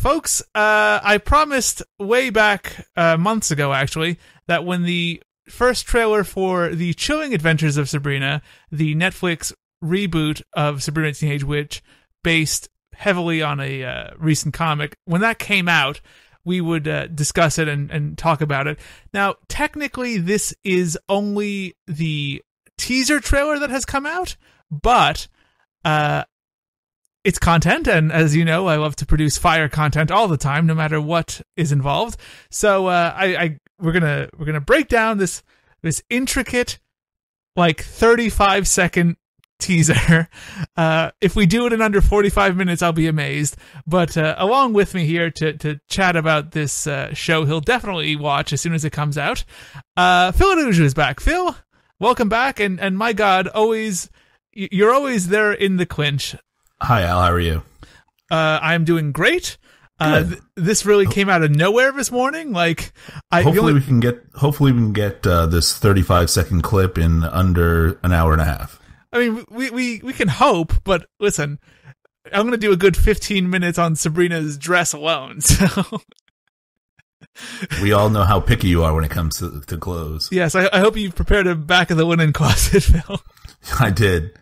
Folks, I promised way back months ago, actually, that when the first trailer for the Chilling Adventures of Sabrina, the Netflix reboot of Sabrina Teenage Witch, based heavily on a recent comic, when that came out, we would discuss it and talk about it. Now, technically, this is only the teaser trailer that has come out, but it's content, and as you know, I love to produce fire content all the time, no matter what is involved. So we're gonna break down this intricate, like 35-second teaser. If we do it in under 45 minutes, I'll be amazed. But along with me here to chat about this show he'll definitely watch as soon as it comes out, Fil Araujo is back. Phil, welcome back, and my God, you're always there in the clinch. Hi, Al. How are you? I'm doing great. This really came out of nowhere this morning. Hopefully we can get this 35-second clip in under an hour and a half. I mean, we can hope, but listen, I'm going to do a good 15 minutes on Sabrina's dress alone. So we all know how picky you are when it comes to clothes. Yes, I hope you've prepared a back of the linen closet, Phil. I did.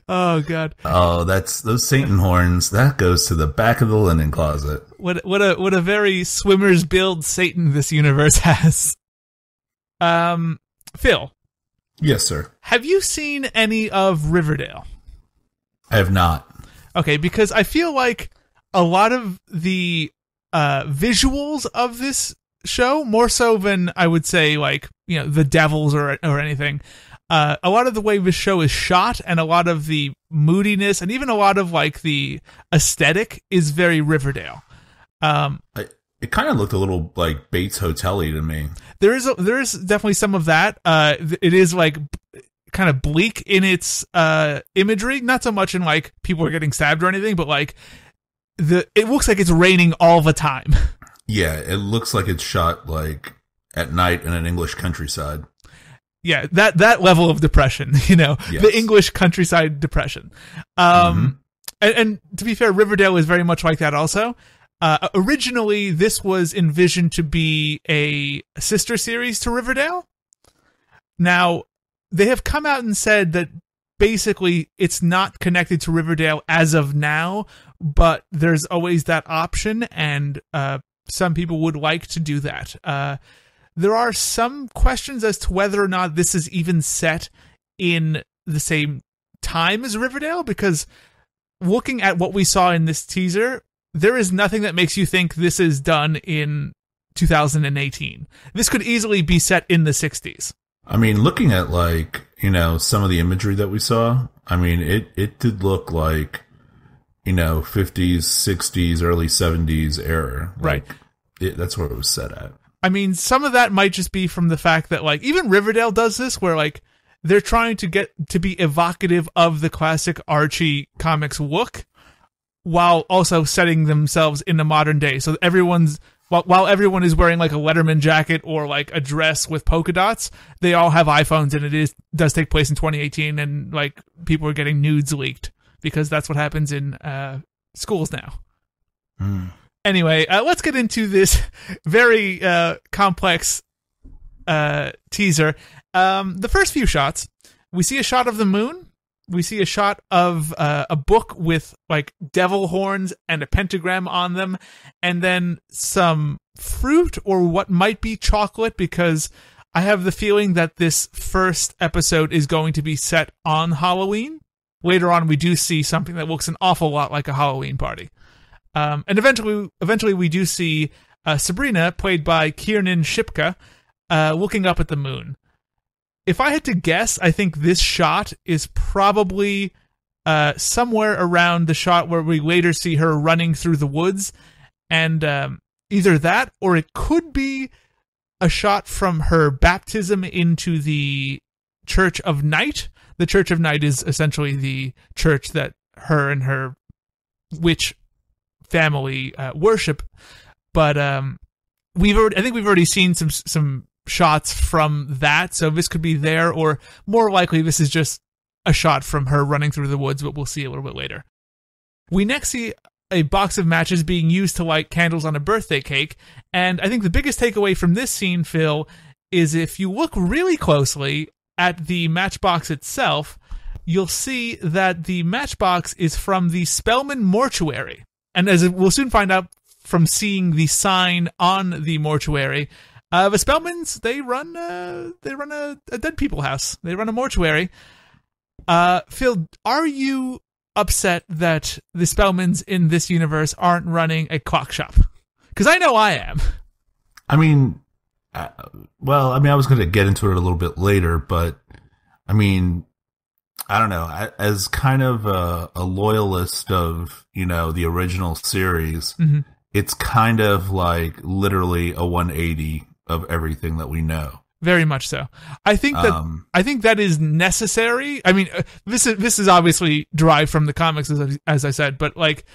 Oh God. Oh, that's those Satan horns. That goes to the back of the linen closet. What a very swimmer's build Satan this universe has. Phil. Yes, sir. Have you seen any of Riverdale? I have not. Okay, because I feel like a lot of the visuals of this show, more so than I would say the Devils or anything, a lot of the way this show is shot and a lot of the moodiness and even a lot of the aesthetic is very Riverdale. It kind of looked a little like Bates Hotel-y to me. There is definitely some of that. It is kind of bleak in its imagery, not so much in people are getting stabbed or anything, but it looks like it's raining all the time. Yeah, it looks like it's shot at night in an English countryside. Yeah, that level of depression, yes. The English countryside depression. And to be fair, Riverdale is very much like that also. Originally, this was envisioned to be a sister series to Riverdale. Now, they have come out and said that basically it's not connected to Riverdale as of now, but there's always that option, and some people would like to do that. There are some questions as to whether or not this is even set in the same time as Riverdale, because looking at what we saw in this teaser, there is nothing that makes you think this is done in 2018. This could easily be set in the 60s. I mean, looking at some of the imagery that we saw, I mean, it did look like, 50s, 60s, early 70s era. Right. That's where it was set at. I mean, some of that might just be from the fact that even Riverdale does this, where they're trying to get to be evocative of the classic Archie comics look, while also setting themselves in the modern day. So while everyone is wearing a Letterman jacket or a dress with polka dots, they all have iPhones, and it does take place in 2018, and people are getting nudes leaked because that's what happens in schools now. Anyway, let's get into this very complex teaser. The first few shots, we see a shot of the moon. We see a shot of a book with devil horns and a pentagram on them, and then some fruit or what might be chocolate, because I have the feeling that this first episode is going to be set on Halloween. Later on, we do see something that looks an awful lot like a Halloween party. And eventually we do see Sabrina, played by Kiernan Shipka, looking up at the moon. If I had to guess, I think this shot is probably somewhere around the shot where we later see her running through the woods, and either that or it could be a shot from her baptism into the Church of Night. The Church of Night is essentially the church that her and her witch family worship, but I think we've already seen some shots from that, so this could be there, or more likely this is just a shot from her running through the woods, but we'll see a little bit later. We next see a box of matches being used to light candles on a birthday cake. And I think the biggest takeaway from this scene, Phil, is if you look really closely at the matchbox itself, you'll see that the matchbox is from the Spellman mortuary. And as we'll soon find out from seeing the sign on the mortuary, the Spellmans, they run a dead people house. They run a mortuary. Phil, are you upset that the Spellmans in this universe aren't running a clock shop? Because I know I am. I mean, I was going to get into it a little bit later, but I mean, I don't know. As kind of a loyalist of, the original series, mm-hmm. It's kind of like literally a 180 of everything that we know. Very much so. I think that is necessary. I mean, this is obviously derived from the comics, as I said, but like,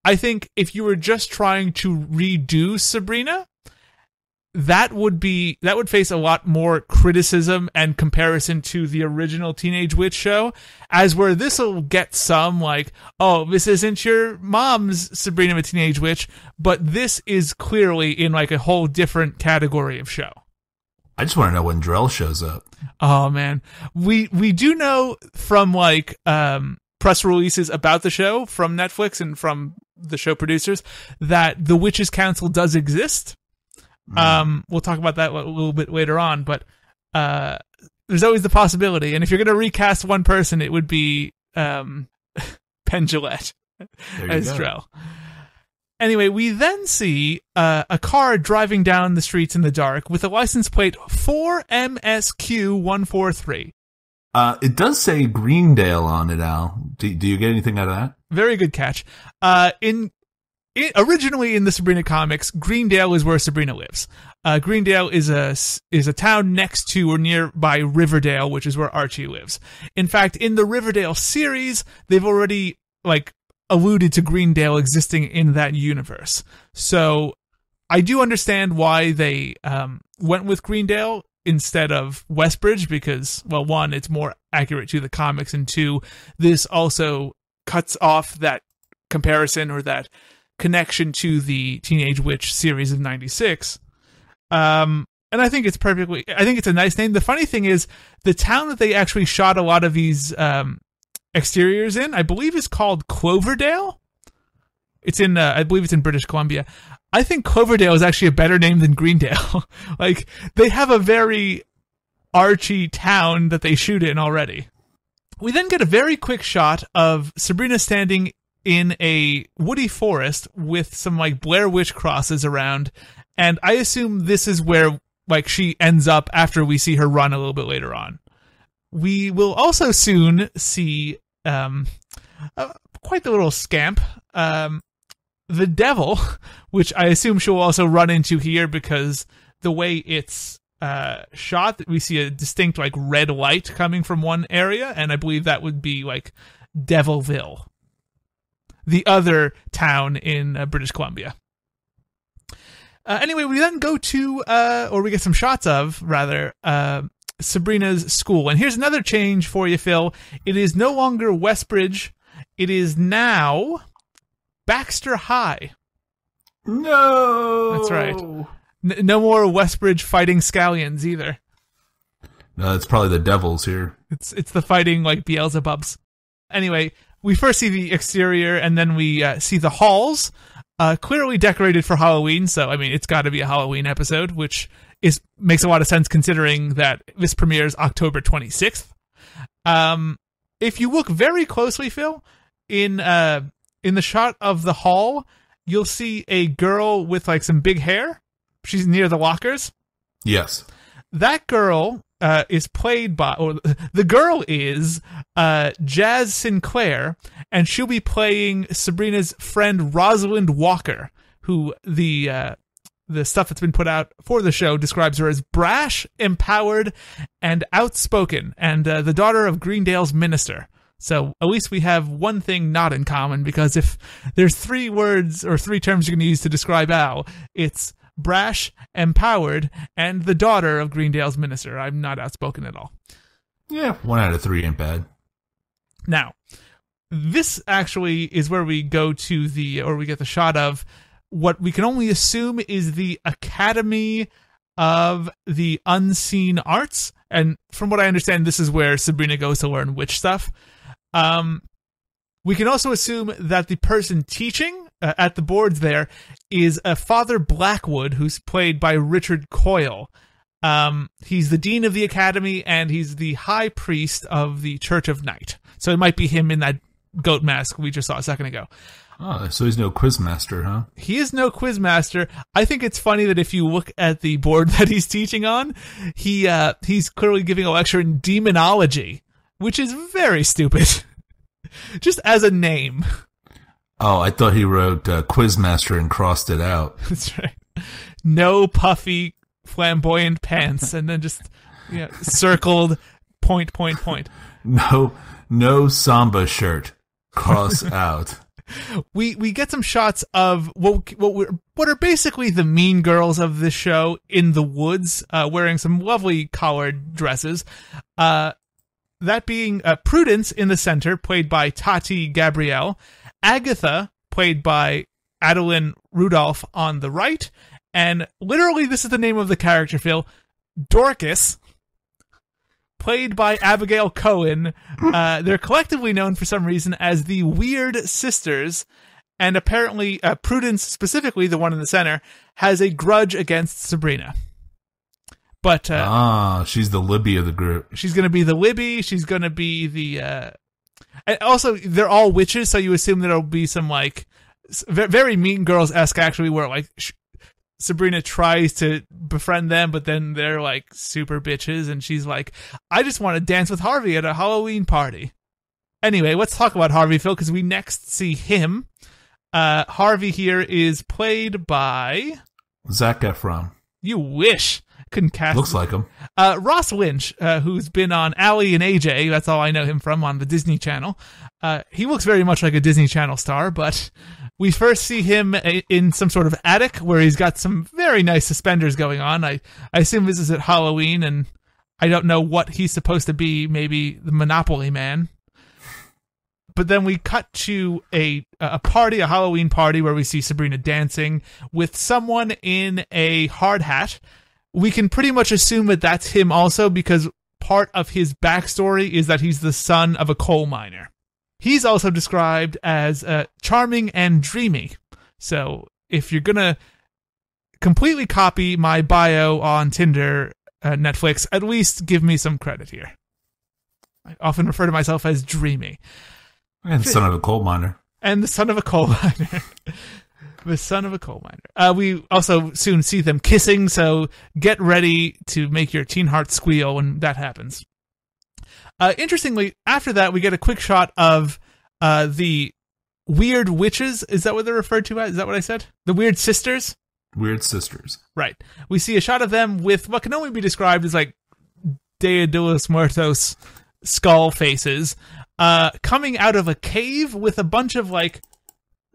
I think if you were just trying to redo Sabrina, that would face a lot more criticism and comparison to the original Teenage Witch show, as where this will get some like, oh, this isn't your mom's Sabrina the Teenage Witch, but this is clearly in like a whole different category of show. I just want to know when Drell shows up. Oh man, we do know from like press releases about the show from Netflix and from the show producers that the Witches Council does exist. We'll talk about that a little bit later on, but there's always the possibility. And if you're going to recast one person, it would be Penn Jillette as Drell. Anyway, we then see a car driving down the streets in the dark with a license plate 4MSQ143. It does say Greendale on it, Al. Do you get anything out of that? Very good catch. Originally in the Sabrina comics, Greendale is where Sabrina lives. Greendale is a town next to or nearby Riverdale, which is where Archie lives. In fact, in the Riverdale series, they've already like alluded to Greendale existing in that universe. So I do understand why they went with Greendale instead of Westbridge, because, well, one, it's more accurate to the comics, and two, this also cuts off that comparison or that connection to the Teenage Witch series of 96. And I think it's a nice name. The funny thing is, the town that they actually shot a lot of these exteriors in, I believe, is called Cloverdale. I believe it's in British Columbia. I think Cloverdale is actually a better name than Greendale. Like, they have a very Archie town that they shoot in already. We then get a very quick shot of Sabrina standing in a woody forest with some like Blair Witch crosses around, and I assume this is where like she ends up after we see her run a little bit later on. We will also soon see quite the little scamp, the devil, which I assume she'll also run into here because the way it's shot, we see a distinct like red light coming from one area, and I believe that would be like Devilville, the other town in British Columbia. Anyway, we then go to, or we get some shots of, rather, Sabrina's school. And here's another change for you, Phil. It is no longer Westbridge. It is now Baxter High. No! That's right. No more Westbridge fighting scallions either. No, it's probably the devils here. It's the fighting like Beelzebubs. Anyway, we first see the exterior, and then we see the halls, clearly decorated for Halloween. So, I mean, it's got to be a Halloween episode, which makes a lot of sense considering that this premieres October 26th. If you look very closely, Phil, in the shot of the hall, you'll see a girl with like some big hair. She's near the lockers. Yes. That girl is played by, or the girl is Jazz Sinclair, and she'll be playing Sabrina's friend Rosalind Walker, who the stuff that's been put out for the show describes her as brash, empowered, and outspoken, and the daughter of Greendale's minister. So at least we have one thing not in common, because if there's 3 words or 3 terms you can use to describe Al, it's brash, empowered, and the daughter of Greendale's minister. I'm not outspoken at all. Yeah, 1 out of 3 ain't bad. Now, this actually is where we go to we get the shot of what we can only assume is the Academy of the Unseen Arts. And from what I understand, this is where Sabrina goes to learn witch stuff. We can also assume that the person teaching at the boards there is a Father Blackwood, who's played by Richard Coyle. He's the dean of the academy, and he's the high priest of the Church of Night. So it might be him in that goat mask we just saw a second ago. Oh, so he's no quizmaster, huh? He is no quizmaster. I think it's funny that if you look at the board that he's teaching on, he's clearly giving a lecture in demonology, which is very stupid. Just as a name. Oh, I thought he wrote quizmaster and crossed it out. That's right. No puffy, flamboyant pants, and then just circled point. No samba shirt, cross out. We get some shots of what are basically the mean girls of this show in the woods, wearing some lovely collared dresses. That being Prudence in the center, played by Tati Gabrielle, Agatha, played by Adeline Rudolph on the right, and literally this is the name of the character, Phil, Dorcas, played by Abigail Cohen. They're collectively known for some reason as the Weird Sisters, and apparently Prudence, specifically the one in the center, has a grudge against Sabrina. But she's the Libby of the group. She's going to be the Libby. She's going to be the... And also, they're all witches, so you assume there'll be some, like, very Mean Girls-esque, actually, where, like, Sabrina tries to befriend them, but then they're, like, super bitches, and she's like, I just want to dance with Harvey at a Halloween party. Anyway, let's talk about Harvey, Phil, because we next see him. Harvey here is played by... Zac Efron. You wish. Couldn't cast. Looks like him. Ross Lynch, who's been on Ally and AJ. That's all I know him from on the Disney Channel. He looks very much like a Disney Channel star, but we first see him in some sort of attic where he's got some very nice suspenders going on. I assume this is at Halloween, and I don't know what he's supposed to be. Maybe the Monopoly Man. But then we cut to a party, a Halloween party, where we see Sabrina dancing with someone in a hard hat. We can pretty much assume that that's him also, because part of his backstory is that he's the son of a coal miner. He's also described as charming and dreamy. So if you're going to completely copy my bio on Tinder, Netflix, at least give me some credit here. I often refer to myself as dreamy. And son of a coal miner. And the son of a coal miner. The son of a coal miner. We also soon see them kissing, so get ready to make your teen heart squeal when that happens. Interestingly, after that, we get a quick shot of the Weird Witches. Is that what they're referred to as? Is that what I said? The Weird Sisters? Weird Sisters. Right. We see a shot of them with what can only be described as like Dia de los Muertos skull faces, coming out of a cave with a bunch of like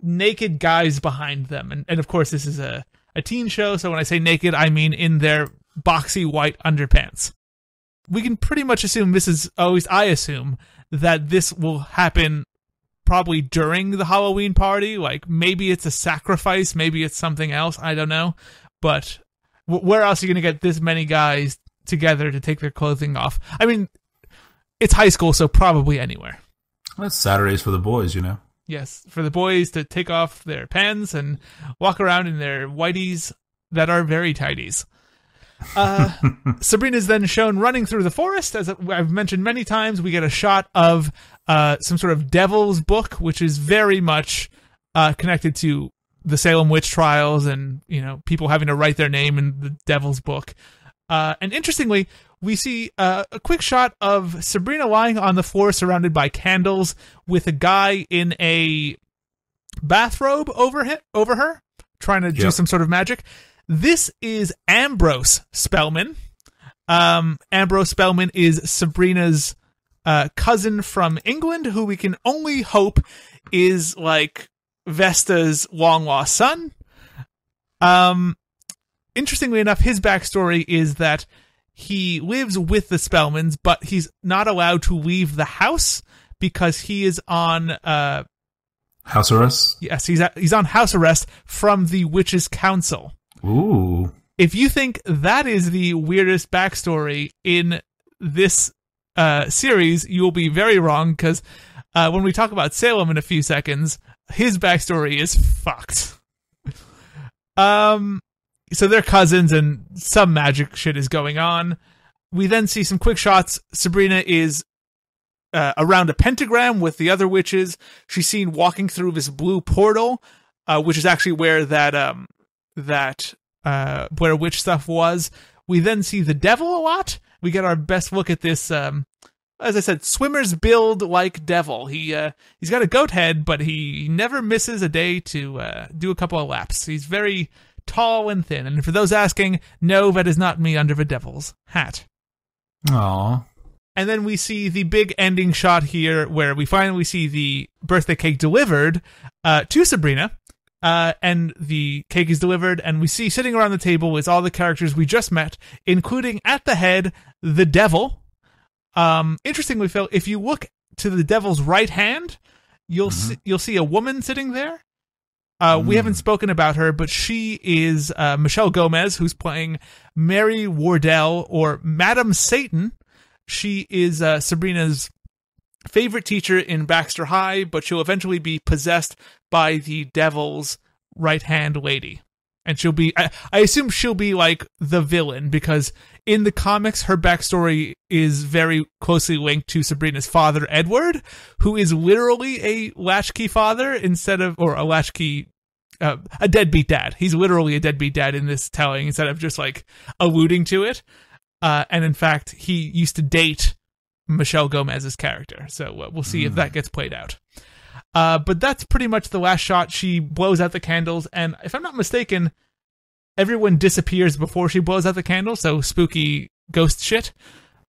naked guys behind them. And of course, this is a teen show, so when I say naked, I mean in their boxy white underpants. We can pretty much assume this is, at least I assume, that this will happen probably during the Halloween party. Like, maybe it's a sacrifice, maybe it's something else, I don't know. But where else are you going to get this many guys together to take their clothing off? I mean, it's high school, so probably anywhere. That's Saturdays for the boys, you know. Yes, for the boys to take off their pants and walk around in their whiteys that are very tighties. Sabrina's then shown running through the forest. As I've mentioned many times, we get a shot of some sort of devil's book, which is very much connected to the Salem witch trials and, you know, people having to write their name in the devil's book. And interestingly, we see a quick shot of Sabrina lying on the floor surrounded by candles with a guy in a bathrobe over her, trying to do some sort of magic. This is Ambrose Spellman. Ambrose Spellman is Sabrina's cousin from England, who we can only hope is like Vesta's long-lost son. Interestingly enough, his backstory is that he lives with the Spellmans, but he's not allowed to leave the house because he is on house arrest. Yes, he's on house arrest from the Witches' Council. Ooh. If you think that is the weirdest backstory in this series, you will be very wrong, because when we talk about Salem in a few seconds, his backstory is fucked. So they're cousins and some magic shit is going on. We then see some quick shots. Sabrina is around a pentagram with the other witches. She's seen walking through this blue portal, which is actually where Blair Witch stuff was. We then see the devil a lot. We get our best look at this, as I said, swimmer's build like devil. He's got a goat head, but he never misses a day to do a couple of laps. He's very tall and thin. And for those asking, no, that is not me under the devil's hat. Aww. And then we see the big ending shot here where we finally see the birthday cake delivered to Sabrina. And the cake is delivered, and we see sitting around the table is all the characters we just met, including at the head, the devil. Interestingly, Phil, if you look to the devil's right hand, you'll see a woman sitting there. We haven't spoken about her, but she is Michelle Gomez, who's playing Mary Wardell, or Madam Satan. She is Sabrina's favorite teacher in Baxter High, but she'll eventually be possessed by the devil's right-hand lady. And she'll be, I assume she'll be like the villain, because in the comics, her backstory is very closely linked to Sabrina's father, Edward, who is literally a latchkey father or a latchkey, a deadbeat dad. He's literally a deadbeat dad in this telling, instead of just like alluding to it. And in fact, he used to date Michelle Gomez's character. So we'll see if that gets played out. But that's pretty much the last shot. She blows out the candles, and if I'm not mistaken, everyone disappears before she blows out the candles, so spooky ghost shit.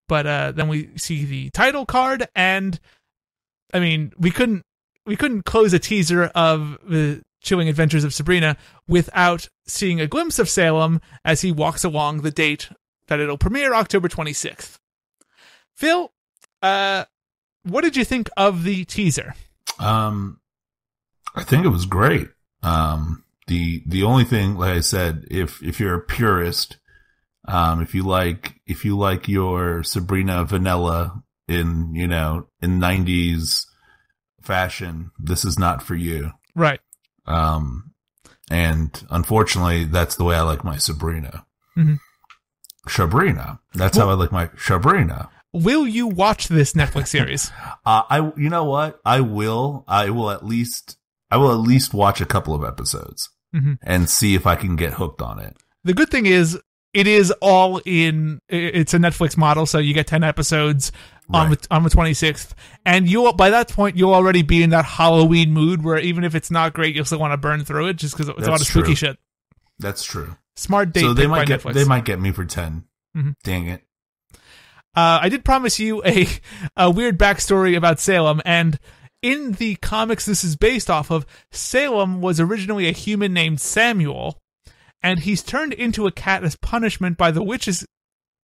But then we see the title card, and I mean, we couldn't close a teaser of the Chilling Adventures of Sabrina without seeing a glimpse of Salem as he walks along the date that it'll premiere, October 26th. Phil, what did you think of the teaser? I think it was great. The only thing, like I said, if you're a purist, if you like your Sabrina vanilla in 90s fashion, this is not for you. Right. And unfortunately, that's the way I like my Sabrina. Mm-hmm. Sabrina. That's how I like my Sabrina. Will you watch this Netflix series? You know what? I will at least watch a couple of episodes and see if I can get hooked on it. The good thing is, it's a Netflix model, so you get 10 episodes on the 26th, and by that point you'll already be in that Halloween mood where even if it's not great, you'll still want to burn through it just because it's a lot of spooky shit. That's true. Smart date. So they might Netflix. They might get me for 10. Mm-hmm. Dang it. I did promise you a weird backstory about Salem, and in the comics this is based off of, Salem was originally a human named Samuel, and he's turned into a cat as punishment by the witches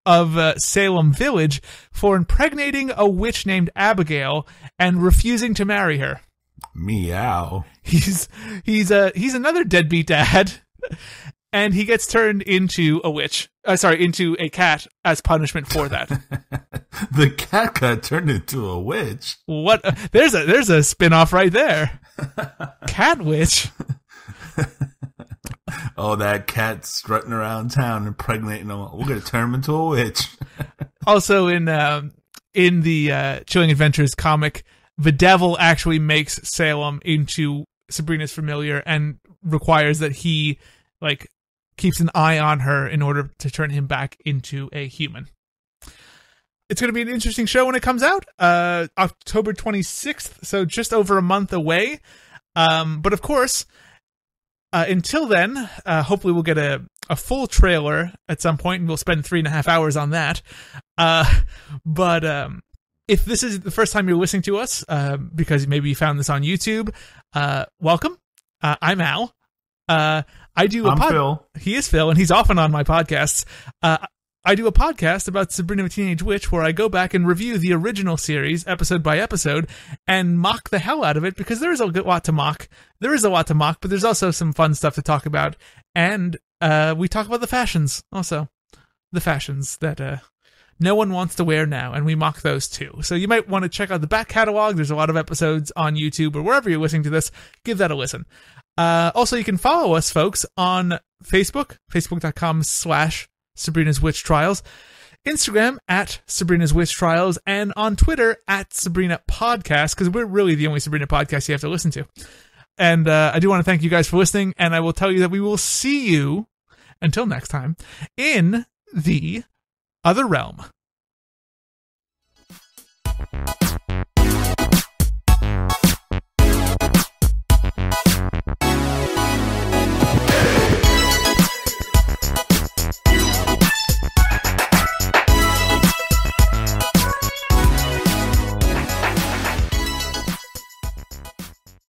of Salem Village for impregnating a witch named Abigail and refusing to marry her. Meow. He's another deadbeat dad. And he gets turned into into a cat as punishment for that. The cat got turned into a witch. What? There's a spin-off right there. Cat witch. Oh, that cat strutting around town impregnating them. We're gonna turn him into a witch. Also, in the Chilling Adventures comic, the devil actually makes Salem into Sabrina's familiar and requires that he keeps an eye on her in order to turn him back into a human. It's going to be an interesting show when it comes out, October 26th, so just over a month away. But of course, until then, hopefully we'll get a full trailer at some point, and we'll spend 3.5 hours on that. But if this is the first time you're listening to us, because maybe you found this on YouTube, welcome. I'm Al. I'm Phil. He is Phil, and he's often on my podcasts. I do a podcast about Sabrina the Teenage Witch where I go back and review the original series episode by episode and mock the hell out of it because there is a lot to mock. There is a lot to mock, but there's also some fun stuff to talk about. And we talk about the fashions also. The fashions that no one wants to wear now, and we mock those too. So you might want to check out the back catalog. There's a lot of episodes on YouTube or wherever you're listening to this. Give that a listen. Also, you can follow us, folks, on Facebook, facebook.com/Sabrina's Witch Trials, Instagram @Sabrina's Witch Trials, and on Twitter @Sabrina Podcast, because we're really the only Sabrina podcast you have to listen to. And I do want to thank you guys for listening, and I will tell you that we will see you, until next time, in the other realm.